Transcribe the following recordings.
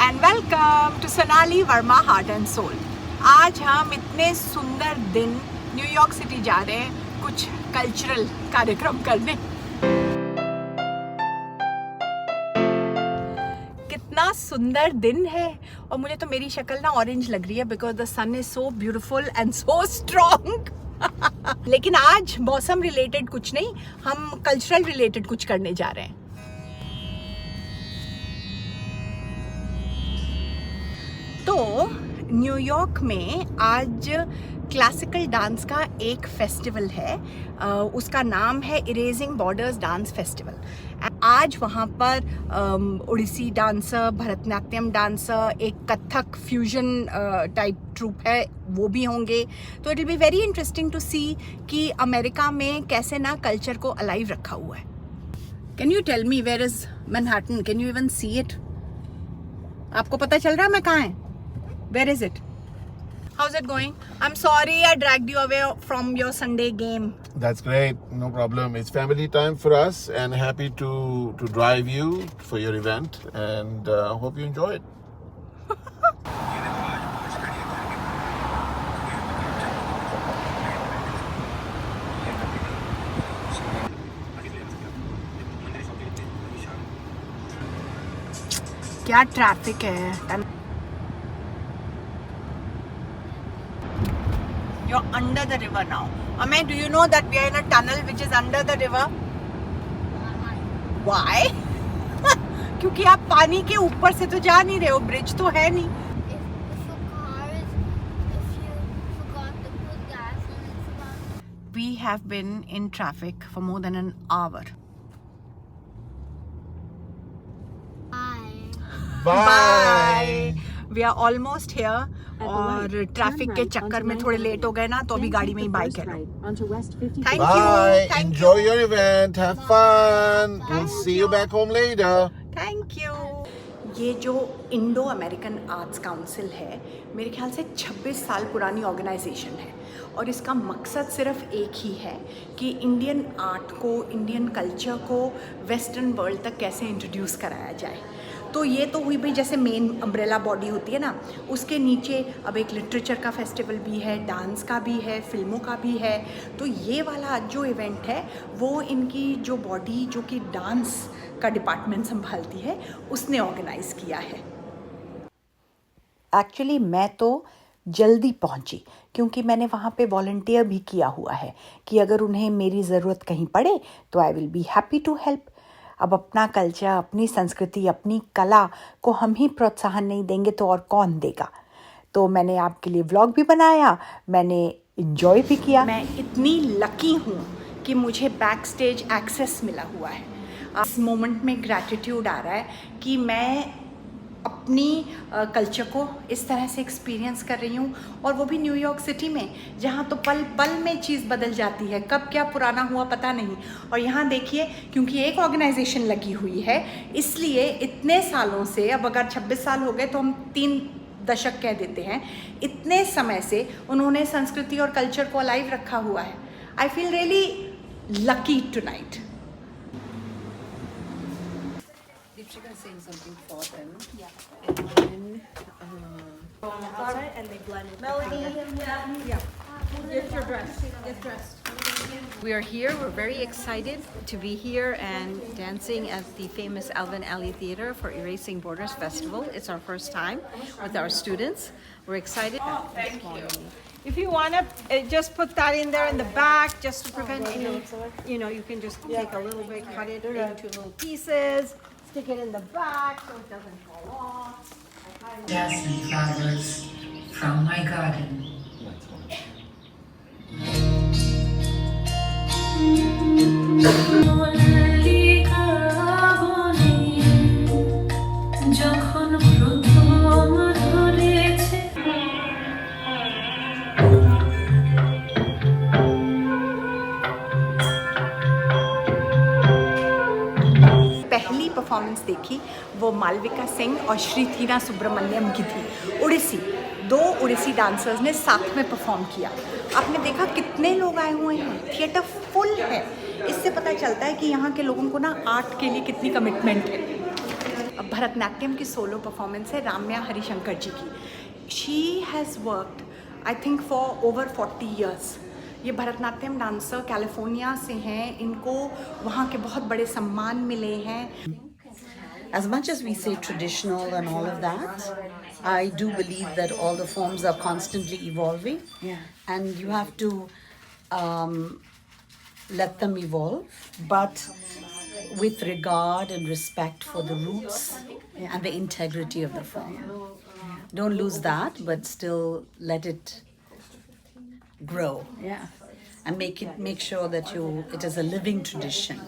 And welcome to Sonali Verma heart and soul. आज हम इतने सुंदर दिन न्यूयॉर्क सिटी जा रहे हैं कुछ कल्चरल कार्यक्रम करने। कितना सुंदर दिन है और मुझे तो मेरी शक्ल ना ऑरेंज लग रही है because the sun is so beautiful and so strong. लेकिन आज मौसम रिलेटेड कुछ नहीं, हम कल्चरल रिलेटेड कुछ करने जा रहे हैं। तो न्यूयॉर्क में आज क्लासिकल डांस का एक फेस्टिवल है, उसका नाम है इरेजिंग बॉर्डर्स डांस फेस्टिवल। आज वहाँ पर ओडिसी डांसर, भरतनाट्यम डांसर, एक कथक फ्यूजन टाइप ट्रूप है, वो भी होंगे। तो it will be very interesting to see कि अमेरिका में कैसे ना कल्चर को अलाइव रखा हुआ है। Can you tell me where is Manhattan? Can you even see it? आपको पता चल रहा है मैं कहाँ है? Where is it? How's it going? I'm sorry I dragged you away from your Sunday game. That's great. No problem. It's family time for us and happy to drive you for your event and hope you enjoy it. क्या traffic है। You're under the river now. Amay, do you know that we are in a tunnel which is under the river? Why? क्योंकि आप पानी के ऊपर से तो जा नहीं रहे हो, ब्रिज तो है नहीं। We have been in traffic for more than an hour. Bye. We are almost here. और ट्रैफिक के चक्कर में थोड़े लेट हो गए ना, तो अभी गाड़ी में ही बाइक है। Thank you. Bye. Enjoy your event. Have fun. We'll see you back home later. Thank you. ये जो इंडो अमेरिकन आर्ट्स काउंसिल है, मेरे ख्याल से 26 साल पुरानी ऑर्गेनाइजेशन है और इसका मकसद सिर्फ एक ही है कि इंडियन आर्ट को, इंडियन कल्चर को वेस्टर्न वर्ल्ड तक कैसे इंट्रोड्यूस कराया जाए। तो ये तो हुई भाई, जैसे मेन अम्ब्रेला बॉडी होती है ना, उसके नीचे अब एक लिटरेचर का फेस्टिवल भी है, डांस का भी है, फिल्मों का भी है। तो ये वाला जो इवेंट है वो इनकी जो बॉडी जो कि डांस का डिपार्टमेंट संभालती है उसने ऑर्गेनाइज किया है। एक्चुअली मैं तो जल्दी पहुंची क्योंकि मैंने वहाँ पे वॉलंटियर भी किया हुआ है कि अगर उन्हें मेरी ज़रूरत कहीं पड़े तो I will be happy to help. अब अपना कल्चर, अपनी संस्कृति, अपनी कला को हम ही प्रोत्साहन नहीं देंगे तो और कौन देगा। तो मैंने आपके लिए व्लॉग भी बनाया, मैंने एंजॉय भी किया। मैं इतनी लकी हूँ कि मुझे बैक स्टेज एक्सेस मिला हुआ है। इस मोमेंट में ग्रैटिट्यूड आ रहा है कि मैं अपनी कल्चर को इस तरह से एक्सपीरियंस कर रही हूँ, और वो भी न्यूयॉर्क सिटी में, जहाँ तो पल पल में चीज़ बदल जाती है, कब क्या पुराना हुआ पता नहीं। और यहाँ देखिए, क्योंकि एक ऑर्गेनाइजेशन लगी हुई है इसलिए इतने सालों से, अब अगर 26 साल हो गए तो हम 3 दशक कह देते हैं, इतने समय से उन्होंने संस्कृति और कल्चर को अलाइव रखा हुआ है। I feel really lucky tonight. Saying something for them. Yeah. And then, and they blend it. Melody, yeah. Get your dress. Get dressed. We are here. We're very excited to be here and dancing at the famous Alvin Alley Theater for Erasing Borders Festival. It's our first time with our students. We're excited. Oh, thank you. If you want to just put that in there in the back, just to prevent any, you can just take a little bit, cut it into little pieces, stick it in the back so it doesn't fall off. Jasmine flowers from my garden. पहली performance देखी वो मालविका सिंह और श्री थीना सुब्रमण्यम की थी, Odissi. 2 Odissi dancers ने साथ में perform किया। आपने देखा कितने लोग आए हुए हैं, थिएटर फुल है। इससे पता चलता है कि यहाँ के लोगों को ना आर्ट के लिए कितनी कमिटमेंट है। अब भरतनाट्यम की सोलो परफॉर्मेंस है राम्या हरिशंकर जी की. She has worked I think for over 40 years. ये भरतनाट्यम डांसर कैलिफोर्निया से हैं, इनको वहाँ के बहुत बड़े सम्मान मिले हैं. As much as we say traditional and all of that, I do believe that all the forms are constantly evolving. Yeah. And you have to let them evolve, but with regard and respect for the roots and the integrity of the form. Don't lose that, but still let it grow. Yeah. And make sure that it is a living tradition.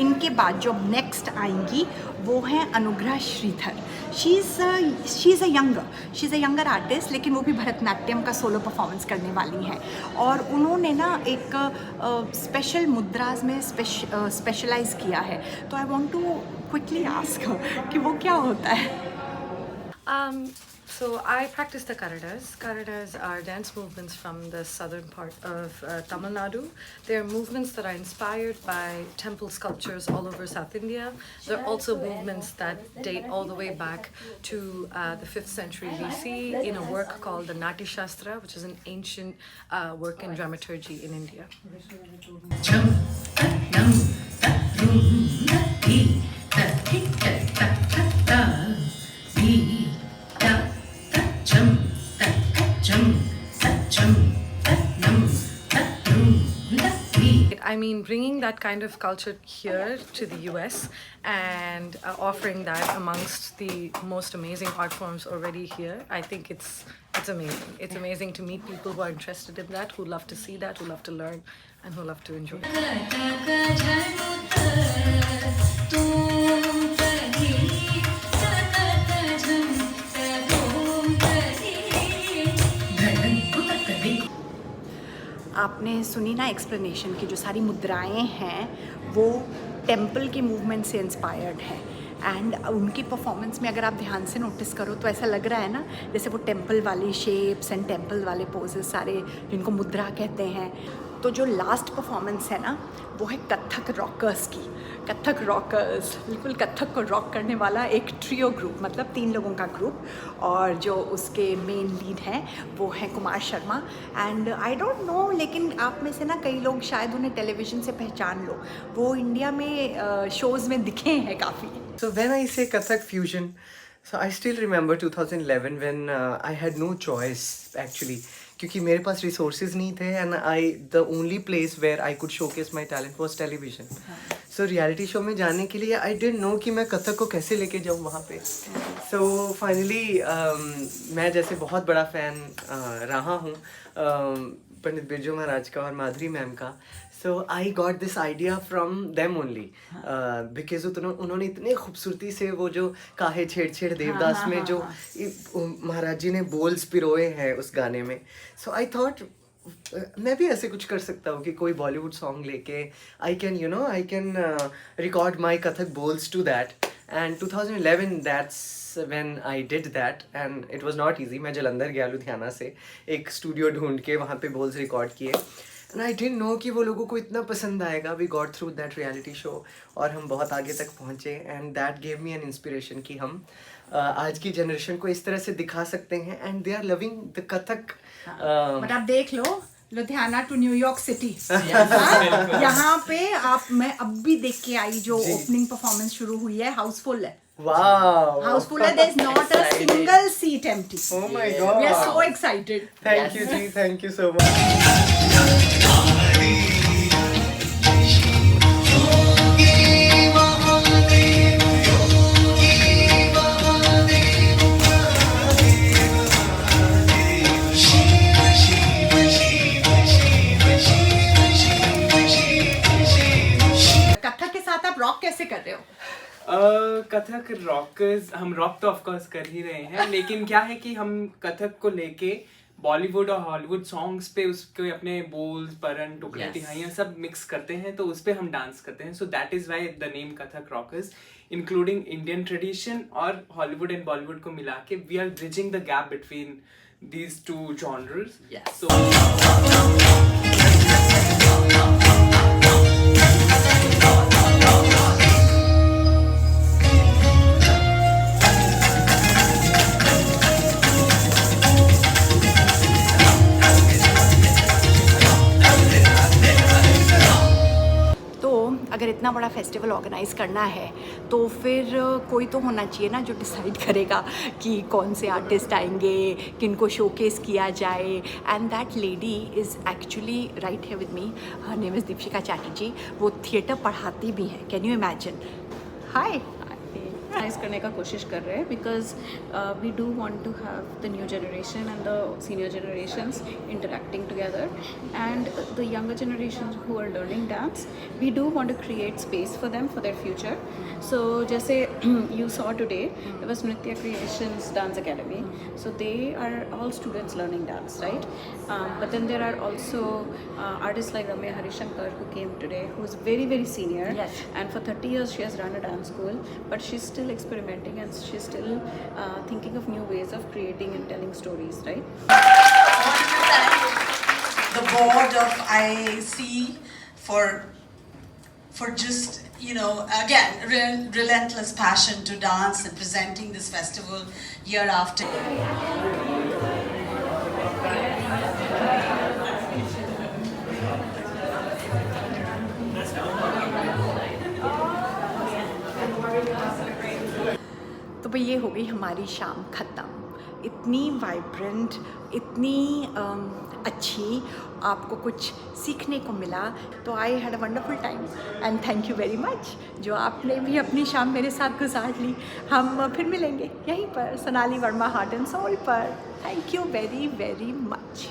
इनके बाद जो next आएंगी वो हैं Anugrah Shridhar. She is a younger artist, लेकिन वो भी भरतनाट्यम का सोलो परफॉर्मेंस करने वाली हैं. और उन्होंने ना एक स्पेशल मुद्राज में स्पेशलाइज किया है. तो I want to quickly ask कि वो क्या होता है. So I practice the Karadas. Karadas are dance movements from the southern part of Tamil Nadu. They are movements that are inspired by temple sculptures all over South India. They're also movements that date all the way back to the 5th century BC in a work called the Nati Shastra, which is an ancient work in dramaturgy in India. I mean, bringing that kind of culture here to the US and offering that amongst the most amazing art forms already here, I think it's amazing. It's amazing to meet people who are interested in that, who love to see that, who love to learn, and who love to enjoy आपने सुनी ना explanation की, जो सारी मुद्राएं हैं वो temple की मूवमेंट से इंस्पायर्ड हैं. एंड उनकी परफॉर्मेंस में अगर आप ध्यान से नोटिस करो तो ऐसा लग रहा है ना जैसे वो टेम्पल वाली शेप्स एंड टेम्पल वाले पोजेस सारे, जिनको मुद्रा कहते हैं. तो जो लास्ट परफॉर्मेंस है ना वो है कथक रॉकर्स की. कथक रॉकर्स बिल्कुल कथक को रॉक करने वाला एक ट्रियो ग्रुप, मतलब 3 लोगों का ग्रुप. और जो उसके मेन लीड हैं वो है Kumar Sharma. And I don't know, लेकिन आप में से ना कई लोग शायद उन्हें टेलीविज़न से पहचान लो. वो इंडिया में शोज़ में दिखे हैं काफ़ी. So when I say Kathak fusion, so I still remember 2011 when I had no choice actually, क्योंकि मेरे पास resources नहीं थे and the only place where I could showcase my talent was television. So reality show में जाने के लिए I didn't know कि मैं कथक को कैसे लेके जाऊँ वहाँ पे. So finally मैं जैसे बहुत बड़ा fan रहा हूँ पंडित बिरजू महाराज का और माधुरी मैम का. So I got this idea from them only because उन्होंने इतने खूबसूरती से वो जो काहे छेड़ छेड़ देवदास में जो महाराज जी ने बोल्स पिरोए हैं उस गाने में. So I thought मैं भी ऐसे कुछ कर सकता हूँ कि कोई बॉलीवुड सॉन्ग लेके I can record my Kathak bols to that. And 2011 that's when I did that and it was not easy. मैं जलंधर गया लुधियाना से, एक स्टूडियो ढूंढ के वहाँ पे बोल्स रिकॉर्ड किए. And I didn't know कि वो लोगों को इतना पसंद आएगा. We got through that reality show और हम बहुत आगे तक पहुँचे. And that gave me an inspiration कि हम आज की जनरेशन को इस तरह से दिखा सकते हैं. And they are loving the Kathak. But आप देख लो, लुधियाना टू न्यूयॉर्क सिटी, यहाँ पे आप, मैं अब भी देख के आई जो ओपनिंग परफॉर्मेंस शुरू हुई है, हाउसफुल है. Wow! Hauseful है. There is not a single seat empty. Oh my God! We are so excited. Thank you, Ji. Thank you so much. Kathak के साथ आप रॉक कैसे कर रहे हो? कथक रॉकर्स, हम रॉक तो ऑफ कोर्स कर ही रहे हैं, लेकिन क्या है कि हम कथक को लेके बॉलीवुड और हॉलीवुड सॉन्ग्स पे उसके अपने बोल्स, परन, टुकड़े, तिहाइयाँ सब मिक्स करते हैं, तो उस पे हम डांस करते हैं. So that is why the name Kathak rockers, including Indian tradition और हॉलीवुड एंड बॉलीवुड को मिला के we are bridging the gap between these two genres. Yes. So अगर इतना बड़ा फेस्टिवल ऑर्गेनाइज़ करना है तो फिर कोई तो होना चाहिए ना जो डिसाइड करेगा कि कौन से आर्टिस्ट आएंगे, किनको शोकेस किया जाए. And that lady is actually right here with me. Her name is Deepika Chatterjee. वो थिएटर पढ़ाती भी हैं. Can you imagine? Hi. Organise करने का कोशिश कर रहे हैं because we do want to have the new generation and the senior generations interacting together and the younger generation who are learning dance. We do want to create space for them for their future. So जैसे you saw today there was Nritya creations dance academy. So they are all students learning dance, right? But then there are also artists like Ramya Harishankar who came today, who is very, very senior. Yes. And for 30 years she has run a dance school, but she's still experimenting and she's still thinking of new ways of creating and telling stories, right? I want to thank the board of IAC for just, you know, again, relentless passion to dance and presenting this festival year after. तो भाई ये हो गई हमारी शाम ख़त्म. इतनी vibrant, इतनी अच्छी, आपको कुछ सीखने को मिला. तो I had a wonderful time and thank you very much जो आपने भी अपनी शाम मेरे साथ गुजार ली. हम फिर मिलेंगे यहीं पर Sonali Verma heart and soul पर. Thank you very very much.